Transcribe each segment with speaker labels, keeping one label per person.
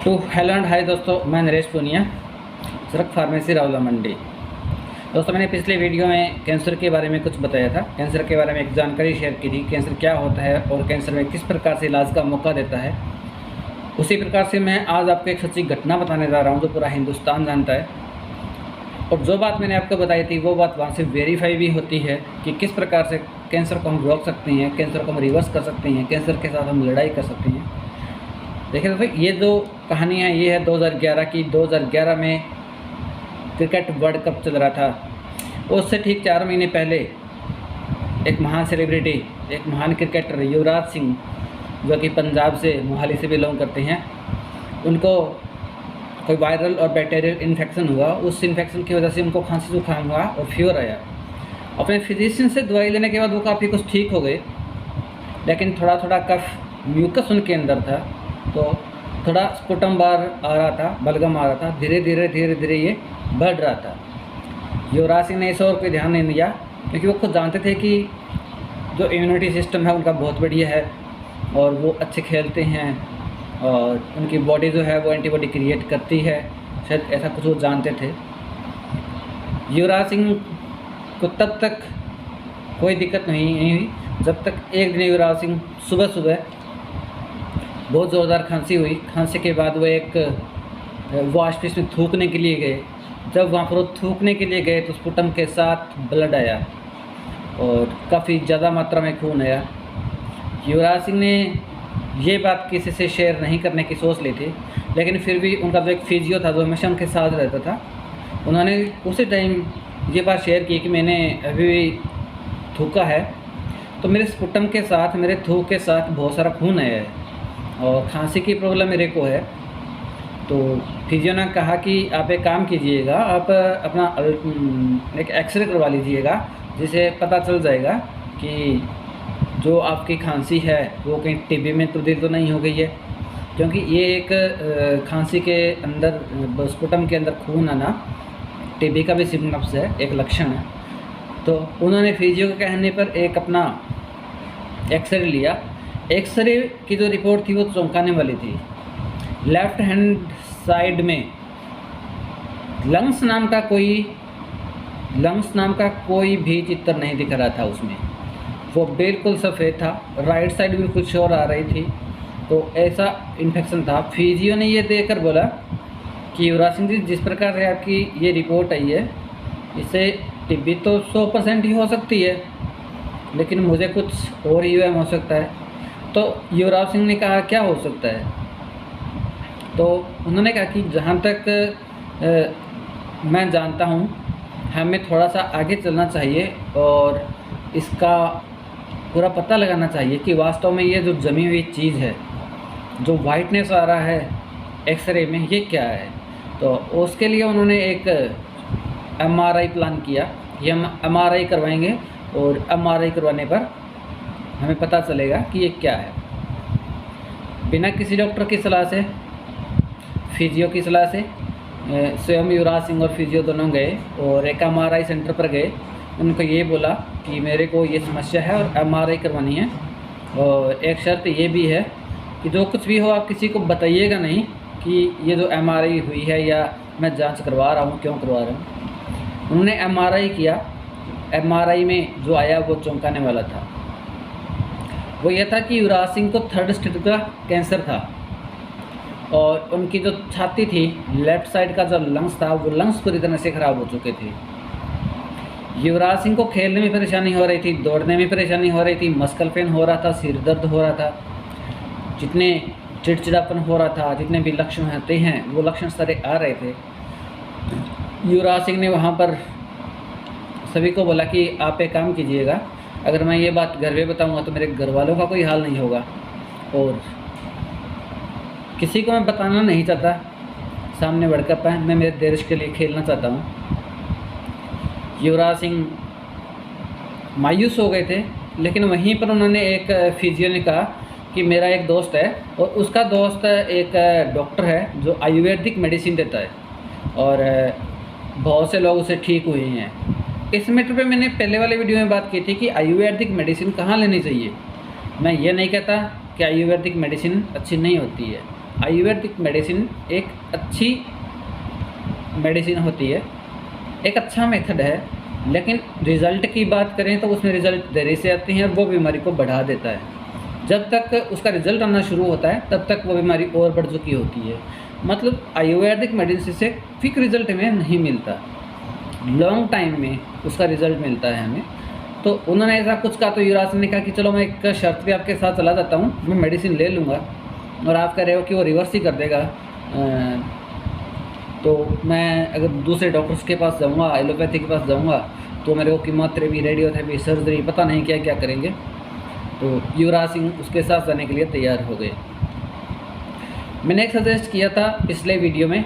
Speaker 1: तो hello and hi दोस्तों, मैं नरेश पूनिया, सरक फार्मेसी रावला मंडी। दोस्तों, मैंने पिछले वीडियो में कैंसर के बारे में कुछ बताया था। कैंसर के बारे में एक जानकारी शेयर की थी, कैंसर क्या होता है और कैंसर में किस प्रकार से इलाज का मौका देता है। उसी प्रकार से मैं आज आपको एक सच्ची घटना बताने जा रहा हूँ जो पूरा हिंदुस्तान जानता है। और जो बात मैंने आपको बताई थी वो बात वहाँ से वेरीफाई भी होती है कि किस प्रकार से कैंसर को हम रोक सकते हैं, कैंसर को हम रिवर्स कर सकते हैं, कैंसर के साथ हम लड़ाई कर सकते हैं। देखिए दोस्तों, ये जो कहानी है ये है 2011 की। 2011 में क्रिकेट वर्ल्ड कप चल रहा था। उससे ठीक 4 महीने पहले एक महान सेलिब्रिटी, एक महान क्रिकेटर युवराज सिंह, जो कि पंजाब से, मोहाली से बिलोंग करते हैं, उनको कोई वायरल और बैक्टीरियल इन्फेक्शन हुआ। उस इन्फेक्शन की वजह से उनको खांसी जुकाम हुआ और फीवर आया। अपने फिजिशियन से दवाई लेने के बाद वो काफ़ी कुछ ठीक हो गए, लेकिन थोड़ा थोड़ा कफ, म्यूकस उनके अंदर था, तो थोड़ा स्पुटम बार आ रहा था, बलगम आ रहा था। धीरे धीरे ये बढ़ रहा था। युवराज सिंह ने इस और पे ध्यान नहीं दिया, क्योंकि वो खुद जानते थे कि जो इम्यूनिटी सिस्टम है उनका बहुत बढ़िया है और वो अच्छे खेलते हैं और उनकी बॉडी जो है वो एंटीबॉडी क्रिएट करती है। शायद ऐसा कुछ वो जानते थे। युवराज सिंह को तब तक कोई दिक्कत नहीं हुई जब तक एक दिन युवराज सिंह सुबह बहुत ज़ोरदार खांसी हुई। खांसी के बाद वो एक वॉश पीस में थूकने के लिए गए। जब वहाँ पर वो थूकने के लिए गए तो स्पुटम के साथ ब्लड आया और काफ़ी ज़्यादा मात्रा में खून आया। युवराज सिंह ने ये बात किसी से शेयर नहीं करने की सोच ली थी, लेकिन फिर भी उनका जो एक फिजियो था जो हमेशा उनके साथ रहता था, उन्होंने उसी टाइम ये बात शेयर की कि मैंने अभी भी थूका है तो मेरे स्पुटम के साथ, मेरे थूक के साथ बहुत सारा खून आया है और खांसी की प्रॉब्लम मेरे को है। तो फिजियो ने कहा कि आप एक काम कीजिएगा, आप अपना एक एक्सरे करवा लीजिएगा, जिससे पता चल जाएगा कि जो आपकी खांसी है वो कहीं टीबी में तब्दील तो नहीं हो गई है। क्योंकि ये एक खांसी के अंदर, स्पुटम के अंदर खून आना टीबी का भी सिम्टम्स है, एक लक्षण है। तो उन्होंने फिजियो के कहने पर एक अपना एक्सरे लिया। एक्सरे की जो रिपोर्ट थी वो चौंकाने वाली थी। लेफ्ट हैंड साइड में लंग्स नाम का कोई भी चित्र नहीं दिख रहा था उसमें, वो बिल्कुल सफ़ेद था। राइट साइड भी कुछ और आ रही थी, तो ऐसा इन्फेक्शन था। फिजियो ने ये देखकर बोला कि युवराज सिंह जी, जिस प्रकार से आपकी ये रिपोर्ट आई है, इससे टीबी तो 100% ही हो सकती है, लेकिन मुझे कुछ और ही हो सकता है। तो युवराज सिंह ने कहा क्या हो सकता है? तो उन्होंने कहा कि जहाँ तक मैं जानता हूँ, हमें थोड़ा सा आगे चलना चाहिए और इसका पूरा पता लगाना चाहिए कि वास्तव में ये जो जमी हुई चीज़ है, जो वाइटनेस आ रहा है एक्सरे में, ये क्या है। तो उसके लिए उन्होंने एक MRI प्लान किया कि हम MRI करवाएंगे और MRI करवाने पर हमें पता चलेगा कि ये क्या है। बिना किसी डॉक्टर की सलाह से, फिजियो की सलाह से, स्वयं युवराज सिंह और फिजियो दोनों गए और एक MRI सेंटर पर गए। उनको ये बोला कि मेरे को ये समस्या है और MRI करवानी है, और एक शर्त ये भी है कि जो कुछ भी हो आप किसी को बताइएगा नहीं कि ये जो MRI हुई है या मैं जांच करवा रहा हूँ, क्यों करवा रहा हूँ। उन्होंने MRI किया। MRI में जो आया वो चौंकाने वाला था। वो यह था कि युवराज सिंह को 3rd स्टेज का कैंसर था और उनकी जो छाती थी, लेफ़्ट साइड का जो लंग्स था, वो लंग्स पूरी तरह से ख़राब हो चुके थे। युवराज सिंह को खेलने में परेशानी हो रही थी, दौड़ने में परेशानी हो रही थी, मस्कल पेन हो रहा था, सिर दर्द हो रहा था, जितने चिड़चिड़ापन हो रहा था, जितने भी लक्षण होते हैं वो लक्षण सारे आ रहे थे। युवराज सिंह ने वहाँ पर सभी को बोला कि आप एक काम कीजिएगा, अगर मैं ये बात घर में बताऊँगा तो मेरे घर वालों का कोई हाल नहीं होगा और किसी को मैं बताना नहीं चाहता सामने वर्ल्ड कप है, मैं मेरे देश के लिए खेलना चाहता हूँ। युवराज सिंह मायूस हो गए थे, लेकिन वहीं पर उन्होंने एक फिजियो ने कहा कि मेरा एक दोस्त है और उसका दोस्त एक डॉक्टर है जो आयुर्वेदिक मेडिसिन देता है और बहुत से लोग उसे ठीक हुए हैं। इस मैटर पे मैंने पहले वाले वीडियो में बात की थी कि आयुर्वेदिक मेडिसिन कहाँ लेनी चाहिए। मैं ये नहीं कहता कि आयुर्वेदिक मेडिसिन अच्छी नहीं होती है, आयुर्वेदिक मेडिसिन एक अच्छी मेडिसिन होती है, एक अच्छा मेथड है, लेकिन रिज़ल्ट की बात करें तो उसमें रिज़ल्ट देरी से आते हैं और वो बीमारी को बढ़ा देता है। जब तक उसका रिज़ल्ट आना शुरू होता है तब तक वो बीमारी और बढ़ चुकी होती है। मतलब आयुर्वेदिक मेडिसिन से क्विक रिज़ल्ट हमें नहीं मिलता, लॉन्ग टाइम में उसका रिज़ल्ट मिलता है हमें। तो उन्होंने ऐसा कुछ कहा तो युवराज सिंह ने कहा कि चलो मैं एक शर्त पे आपके साथ चला जाता हूँ, मैं मेडिसिन ले लूँगा और आप कह रहे हो कि वो रिवर्स ही कर देगा, तो मैं अगर दूसरे डॉक्टर्स के पास जाऊँगा, एलोपैथी के पास जाऊँगा तो मेरे को कीमोथेरेपी, रेडियोथेरेपी, सर्जरी पता नहीं क्या क्या करेंगे। तो युवराज सिंह उसके साथ जाने के लिए तैयार हो गए। मैंने एक सजेस्ट किया था पिछले वीडियो में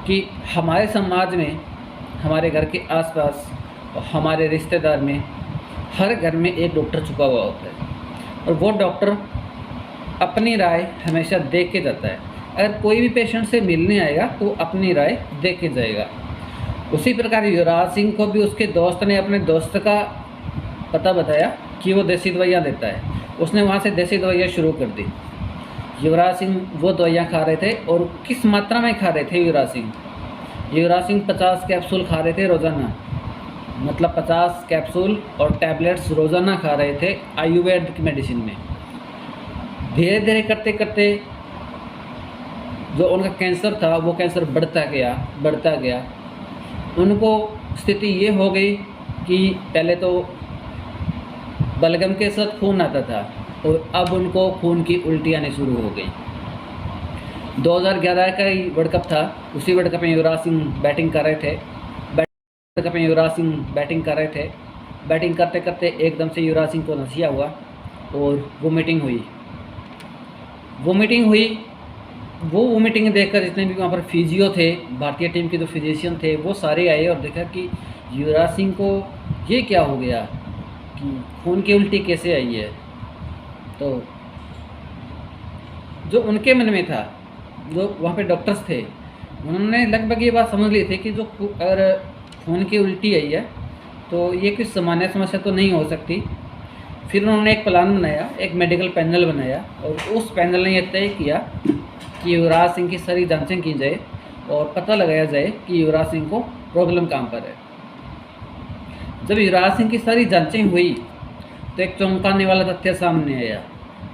Speaker 1: कि हमारे समाज में, हमारे घर के आसपास, हमारे रिश्तेदार में हर घर में एक डॉक्टर छुपा हुआ होता है और वो डॉक्टर अपनी राय हमेशा दे के जाता है। अगर कोई भी पेशेंट से मिलने आएगा तो अपनी राय दे के जाएगा। उसी प्रकार युवराज सिंह को भी उसके दोस्त ने अपने दोस्त का पता बताया कि वो देसी दवाइयाँ देता है। उसने वहाँ से देसी दवाइयाँ शुरू कर दी। युवराज सिंह वो दवाइयाँ खा रहे थे और किस मात्रा में खा रहे थे युवराज सिंह? युवराज सिंह 50 कैप्सूल खा रहे थे रोज़ाना, मतलब 50 कैप्सूल और टैबलेट्स रोज़ाना खा रहे थे आयुर्वेदिक मेडिसिन में। धीरे धीरे करते करते जो उनका कैंसर था वो कैंसर बढ़ता गया। उनको स्थिति ये हो गई कि पहले तो बलगम के साथ खून आता था और अब उनको खून की उल्टी आनी शुरू हो गई। 2011 का ही वर्ल्ड कप था, उसी वर्ल्ड कप में युवराज सिंह बैटिंग कर रहे थे। बैटिंग करते करते एकदम से युवराज सिंह को नशिया हुआ और वोमिटिंग हुई। वो वोमिटिंग देखकर जितने भी वहाँ पर फिजियो थे, भारतीय टीम के जो फिजिशियन थे, वो सारे आए और देखा कि युवराज सिंह को ये क्या हो गया कि खून की उल्टी कैसे आई है। तो जो उनके मन में था, जो वहाँ पे डॉक्टर्स थे, उन्होंने लगभग ये बात समझ ली थी कि जो अगर खून की उल्टी आई है तो ये कोई सामान्य समस्या तो नहीं हो सकती। फिर उन्होंने एक प्लान बनाया, एक मेडिकल पैनल बनाया और उस पैनल ने यह तय किया कि युवराज सिंह की सारी जांचें की जाए और पता लगाया जाए कि युवराज सिंह को प्रॉब्लम कहाँ पर है। जब युवराज सिंह की सारी जांचें हुई तो एक चौंकाने वाला तथ्य सामने आया।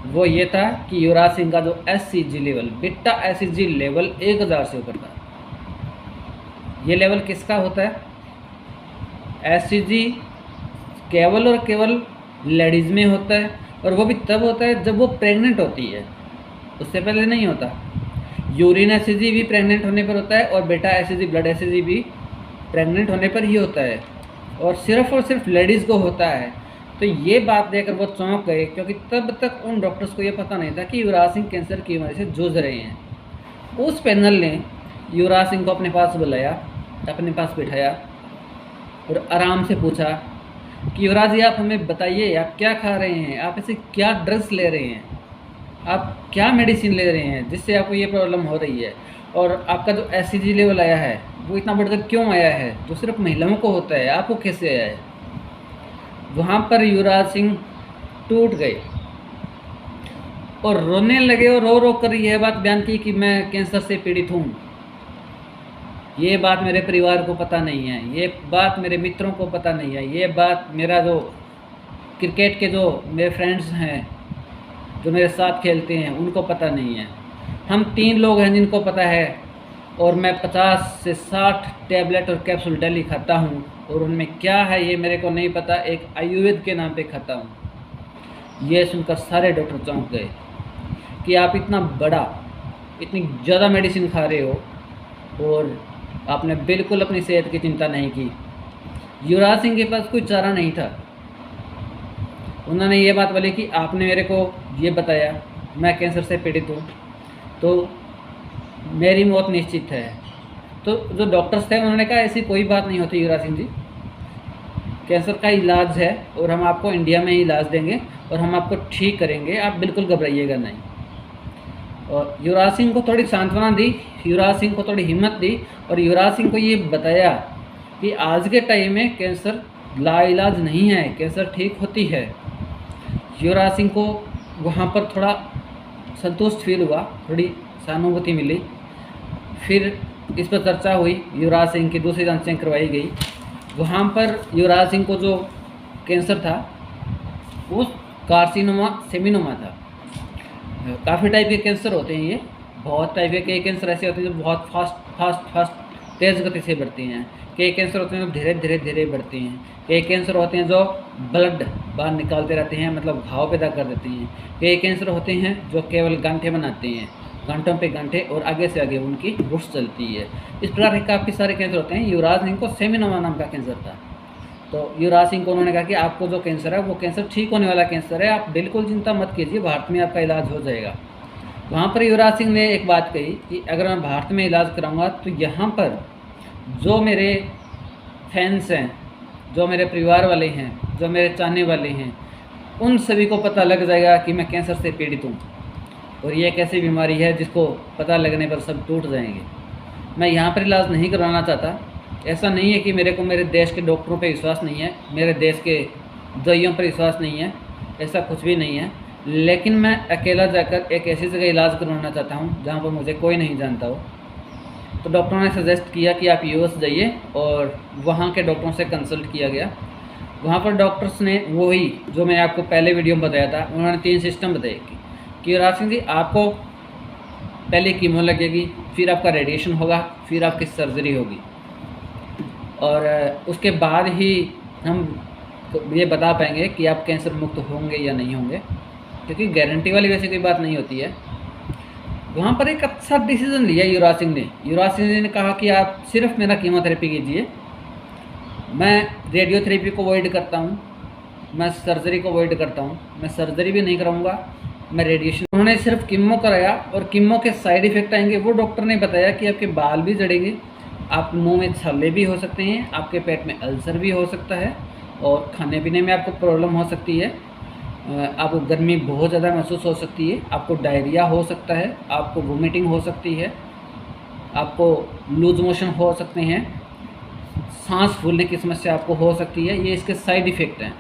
Speaker 1: वो ये था कि युवराज सिंह का जो SCG level, beta SCG level 1000 से ऊपर था। ये लेवल किसका होता है? एससीजी केवल और केवल लेडीज़ में होता है और वो भी तब होता है जब वो प्रेग्नेंट होती है, उससे पहले नहीं होता। यूरिन एससीजी भी प्रेग्नेंट होने पर होता है और बीटा एससीजी, ब्लड एससीजी भी प्रेग्नेंट होने पर ही होता है और सिर्फ लेडीज़ को होता है। तो ये बात देखकर वो चौंक गए, क्योंकि तब तक उन डॉक्टर्स को ये पता नहीं था कि युवराज सिंह कैंसर की बीमारी से जूझ रहे हैं। उस पैनल ने युवराज सिंह को अपने पास बुलाया, अपने पास बिठाया और आराम से पूछा कि युवराज जी, आप हमें बताइए, आप क्या खा रहे हैं, आप ऐसे क्या ड्रग्स ले रहे हैं, आप क्या मेडिसिन ले रहे हैं जिससे आपको ये प्रॉब्लम हो रही है, और आपका जो एससीजी लेवल आया है वो इतना बढ़कर क्यों आया है, जो सिर्फ महिलाओं को होता है, आपको कैसे आया है। वहाँ पर युवराज सिंह टूट गए और रोने लगे और रो कर यह बात बयान की कि मैं कैंसर से पीड़ित हूँ। ये बात मेरे परिवार को पता नहीं है, ये बात मेरे मित्रों को पता नहीं है, ये बात मेरा जो क्रिकेट के जो मेरे फ्रेंड्स हैं जो मेरे साथ खेलते हैं उनको पता नहीं है। हम 3 लोग हैं जिनको पता है और मैं 50 से 60 टैबलेट और कैप्सूल डेली खाता हूँ और उनमें क्या है ये मेरे को नहीं पता, एक आयुर्वेद के नाम पे खाता हूँ। ये सुनकर सारे डॉक्टर चौंक गए कि आप इतना बड़ा, इतनी ज़्यादा मेडिसिन खा रहे हो और आपने बिल्कुल अपनी सेहत की चिंता नहीं की। युवराज सिंह के पास कोई चारा नहीं था। उन्होंने ये बात बोली कि आपने मेरे को ये बताया मैं कैंसर से पीड़ित हूँ तो मेरी मौत निश्चित है। तो जो डॉक्टर्स थे उन्होंने कहा ऐसी कोई बात नहीं होती युवराज सिंह जी, कैंसर का इलाज है और हम आपको इंडिया में ही इलाज देंगे और हम आपको ठीक करेंगे, आप बिल्कुल घबराइएगा नहीं। और युवराज सिंह को थोड़ी सांत्वना दी, युवराज सिंह को थोड़ी हिम्मत दी और युवराज सिंह को ये बताया कि आज के टाइम में कैंसर लाइलाज नहीं है, कैंसर ठीक होती है। युवराज सिंह को वहाँ पर थोड़ा संतुष्ट फील हुआ, थोड़ी सहानुभूति मिली। फिर इस पर चर्चा हुई, युवराज सिंह की दूसरी जांचें करवाई गई। वहाँ पर युवराज सिंह को जो कैंसर था वो कार्सिनोमा सेमिनोमा था। काफ़ी टाइप के कैंसर होते हैं, ये बहुत टाइप के। कई कैंसर ऐसे होते हैं जो बहुत फास्ट तेज़ गति से बढ़ती हैं। कई कैंसर होते हैं जो धीरे धीरे बढ़ती हैं। कई कैंसर होते हैं जो ब्लड बाहर निकालते रहते हैं, मतलब घाव पैदा कर देते हैं। कई कैंसर होते हैं जो केवल गांठें बनाते हैं, घंटों पे घंटे, और आगे से आगे उनकी बुश चलती है। इस प्रकार के काफ़ी सारे कैंसर होते हैं। युवराज सिंह को सेमिनोमा नाम का कैंसर था। तो युवराज सिंह को उन्होंने कहा कि आपको जो कैंसर है वो कैंसर ठीक होने वाला कैंसर है, आप बिल्कुल चिंता मत कीजिए, भारत में आपका इलाज हो जाएगा। वहाँ पर युवराज सिंह ने एक बात कही कि अगर मैं भारत में इलाज कराऊंगा तो यहाँ पर जो मेरे फैंस हैं, जो मेरे परिवार वाले हैं, जो मेरे चाहने वाले हैं, उन सभी को पता लग जाएगा कि मैं कैंसर से पीड़ित हूँ और ये एक ऐसी बीमारी है जिसको पता लगने पर सब टूट जाएंगे। मैं यहाँ पर इलाज नहीं करवाना चाहता। ऐसा नहीं है कि मेरे को मेरे देश के डॉक्टरों पे विश्वास नहीं है, मेरे देश के दवाइयों पर विश्वास नहीं है, ऐसा कुछ भी नहीं है। लेकिन मैं अकेला जाकर एक ऐसी जगह इलाज करवाना चाहता हूँ जहाँ पर मुझे कोई नहीं जानता हो। तो डॉक्टरों ने सजेस्ट किया कि आप यूएस जाइए, और वहाँ के डॉक्टरों से कंसल्ट किया गया। वहाँ पर डॉक्टर्स ने वही जो मैंने आपको पहले वीडियो में बताया था, उन्होंने 3 सिस्टम बताए कि युवराज सिंह जी, आपको पहले कीमो लगेगी, फिर आपका रेडिएशन होगा, फिर आपकी सर्जरी होगी, और उसके बाद ही हम ये बता पाएंगे कि आप कैंसर मुक्त होंगे या नहीं होंगे, क्योंकि गारंटी वाली वैसे कोई बात नहीं होती है। वहाँ पर एक अच्छा डिसीजन लिया युवराज सिंह ने। युवराज सिंह ने कहा कि आप सिर्फ मेरा कीमोथेरेपी कीजिए, मैं रेडियोथेरेपी को अवॉइड करता हूँ, मैं सर्जरी को अवॉइड करता हूँ, मैं सर्जरी भी नहीं कराऊँगा, मैं रेडिएशन। उन्होंने सिर्फ कीमो कराया, और कीमो के साइड इफ़ेक्ट आएंगे वो डॉक्टर ने बताया कि आपके बाल भी झड़ेंगे, आप मुंह में छाले भी हो सकते हैं, आपके पेट में अल्सर भी हो सकता है, और खाने पीने में आपको प्रॉब्लम हो सकती है, आपको गर्मी बहुत ज़्यादा महसूस हो सकती है, आपको डायरिया हो सकता है, आपको वोमिटिंग हो सकती है, आपको लूज मोशन हो सकते हैं, सांस फूलने की समस्या आपको हो सकती है। ये इसके साइड इफ़ेक्ट हैं,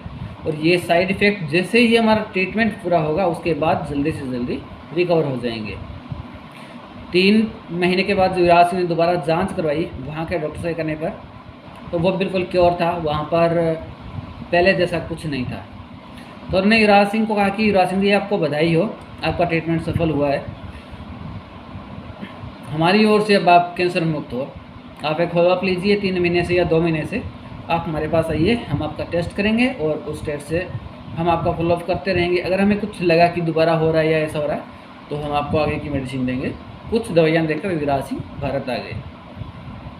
Speaker 1: और ये साइड इफ़ेक्ट जैसे ही हमारा ट्रीटमेंट पूरा होगा उसके बाद जल्दी से जल्दी रिकवर हो जाएंगे। 3 महीने के बाद युवराज सिंह ने दोबारा जांच करवाई वहाँ के डॉक्टर से करने पर, तो वो बिल्कुल क्योर था, वहाँ पर पहले जैसा कुछ नहीं था। तो उन्होंने युवराज सिंह को कहा कि युवराज सिंह जी, आपको बधाई हो, आपका ट्रीटमेंट सफल हुआ है, हमारी ओर से अब आप कैंसर मुक्त हो। आप एक फॉलोअप लीजिए 3 महीने से या 2 महीने से, आप हमारे पास आइए, हम आपका टेस्ट करेंगे, और उस टेस्ट से हम आपका फॉलोअप करते रहेंगे। अगर हमें कुछ लगा कि दोबारा हो रहा है या ऐसा हो रहा है तो हम आपको आगे की मेडिसिन देंगे। कुछ दवाइयाँ देकर युवराज सिंह भारत आ गए।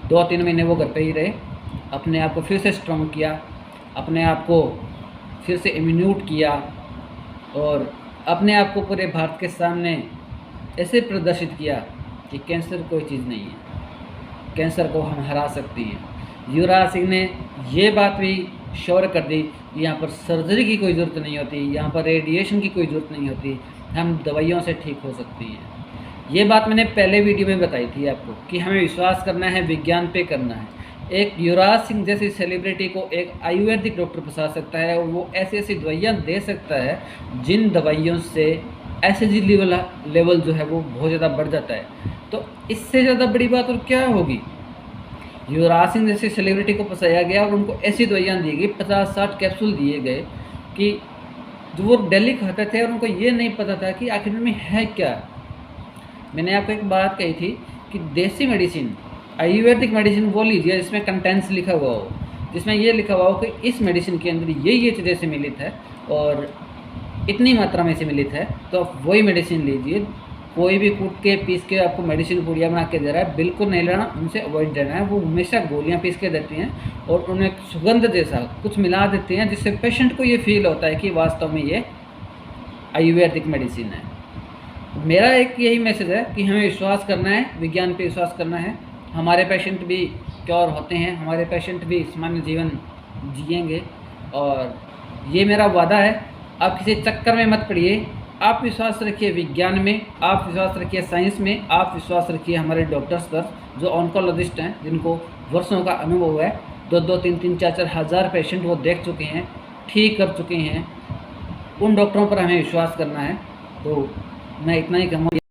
Speaker 1: 2-3 महीने वो घर पे ही रहे, अपने आप को फिर से स्ट्रॉन्ग किया, अपने आप को फिर से इम्यूट किया, और अपने आप को पूरे भारत के सामने ऐसे प्रदर्शित किया कि कैंसर कोई चीज़ नहीं है, कैंसर को हम हरा सकती हैं। युवराज सिंह ने ये बात भी श्योर कर दी कि यहाँ पर सर्जरी की कोई ज़रूरत नहीं होती, यहाँ पर रेडिएशन की कोई ज़रूरत नहीं होती, हम दवाइयों से ठीक हो सकती हैं। ये बात मैंने पहले वीडियो में बताई थी आपको कि हमें विश्वास करना है, विज्ञान पे करना है। एक युवराज सिंह जैसी सेलिब्रिटी को एक आयुर्वेदिक डॉक्टर फंसा सकता है, और वो ऐसी ऐसी दवाइयाँ दे सकता है जिन दवाइयों से एसिडिटी लेवल जो है वो बहुत ज़्यादा बढ़ जाता है। तो इससे ज़्यादा बड़ी बात और क्या होगी। युवराज सिंह जैसी सेलिब्रिटी को फंसाया गया और उनको ऐसी दवाइयाँ दी गई, 50-60 कैप्सूल दिए गए कि जो वो डेली खाते थे, और उनको ये नहीं पता था कि आखिर में है क्या। मैंने आपको एक बात कही थी कि देसी मेडिसिन, आयुर्वेदिक मेडिसिन वो लीजिए जिसमें कंटेंट्स लिखा हुआ हो, जिसमें ये लिखा हुआ हो कि इस मेडिसिन के अंदर ये चीज़ें सम्मिलित है और इतनी मात्रा में सम्मिलित है, तो आप वही मेडिसिन लीजिए। कोई भी कूट के पीस के आपको मेडिसिन पुड़िया बना के दे रहा है, बिल्कुल नहीं लेना, उनसे अवॉइड रहना है। वो हमेशा गोलियां पीस के देती हैं और उन्हें सुगंध जैसा कुछ मिला देते हैं, जिससे पेशेंट को ये फील होता है कि वास्तव में ये आयुर्वेदिक मेडिसिन है। मेरा एक यही मैसेज है कि हमें विश्वास करना है, विज्ञान पे विश्वास करना है। हमारे पेशेंट भी क्योर होते हैं, हमारे पेशेंट भी सामान्य जीवन जिएंगे, और ये मेरा वादा है। आप किसी चक्कर में मत पड़िए, आप विश्वास रखिए विज्ञान में, आप विश्वास रखिए साइंस में, आप विश्वास रखिए हमारे डॉक्टर्स पर जो ऑन्कोलॉजिस्ट हैं, जिनको वर्षों का अनुभव है। 2-2, 3-3, 4-4 हज़ार पेशेंट वो देख चुके हैं, ठीक कर चुके हैं। उन डॉक्टरों पर हमें विश्वास करना है। तो मैं इतना ही कहूँगा।